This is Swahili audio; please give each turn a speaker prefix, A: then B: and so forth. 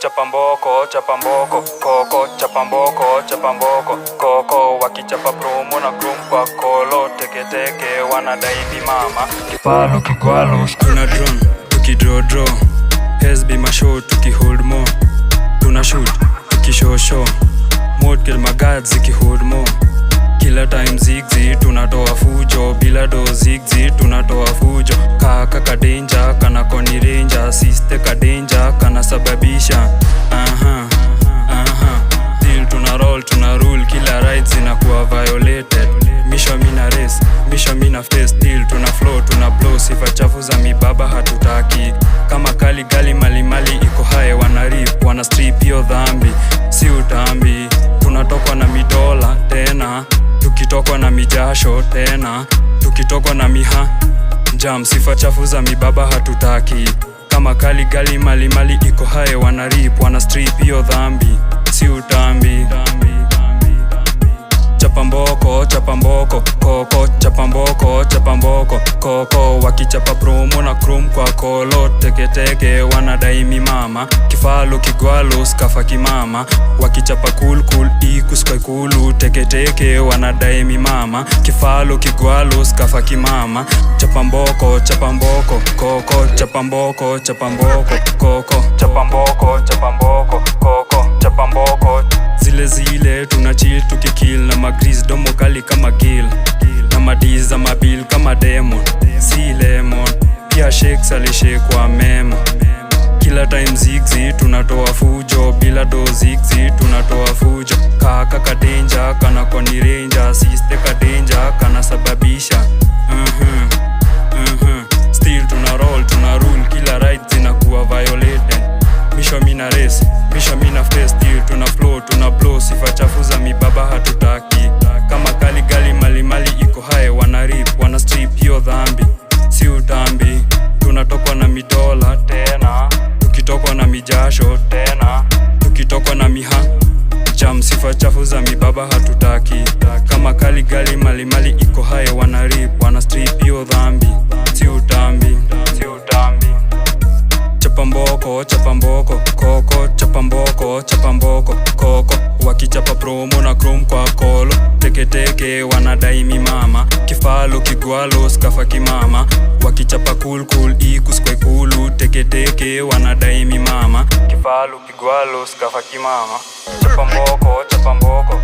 A: Chapamboko, chapamboko, koko, chapamboko, chapamboko, koko, wakichapa promo na krumpa kolo, teke teke, wanadai mama, kipalo kigwalo, tuna drone, tukidraw, has be my show, tukihold more, tuna shoot, tukishosho, mode kill my guards, hold more, kila time zigzi, tunatoa fujo, bila do zigzi, tunatoa fujo, kaka danger, kana koni ranger, sister ka danger, kana sababisha, till tuna roll, tuna rule, kila rights inakuwa violated, misho mina race, misho mina face, till tuna flow, tuna blow, sifa chafu za mibaba hatutaki, kama kali gali mali mali iko hae, wana rip, wana strip yo dhambi, si utambi, tunatokwa na midola tena, tukitokwa na mijasho tena, tukitokwa na miha jam, sifa chafu za mibaba hatutaki, kama kali gali mali mali iko hae, wana rip, wana strip yo dhambi, si utambi. Chapamboko, chapamboko, koko, chapamboko, chapamboko, koko, wakichapa promo na krum kwa kolo, teke teke, wanadai mama, kifalo kigwalo, skafa kimama, wakichapa cool cool, ikus kwa ikulu, teke teke, wanadai mama, kifalo kigwalo, skafa kimama, chapamboko, chapamboko, koko, chapamboko, chapamboko, koko, chapamboko, chapamboko, koko, chapamboko, zile tunachill tukikill na magris domo kali kama kill na madiza mabil kama demon si lemon pia shakes alishekwa memo kila time zigzi tunatoa fujo bila do zigzi tunatoa fujo kaka ka danger kana koni ranger sister ka danger kana sababisha still tuna roll tuna rule kila right zinakuwa violated misho mina race misho mina face still tuna flow tuna blow sifa chafu za mibaba hatutaki kama kali gali mali mali iko hae wana rip wana strip hiyo dhambi si utambi tunatokwa na midola tena tukitokwa na mijasho tena tukitokwa na miha jam sifa chafu za mibaba hatutaki kama kali gali mali mali iko hae wana rip wana strip hiyo dhambi si utambi si utambi. Chapamboko, chapamboko, koko, chapamboko, chapamboko, koko, wakichapa promo na krum kwa kolo, teke teke, wanadai mama, kifalo kigwalo, skafa kimama, wakichapa cool cool, ikus kwa ikulu, teke teke, wanadai mama, kifalo kigwalo, skafa kimama, chapamboko, chapamboko,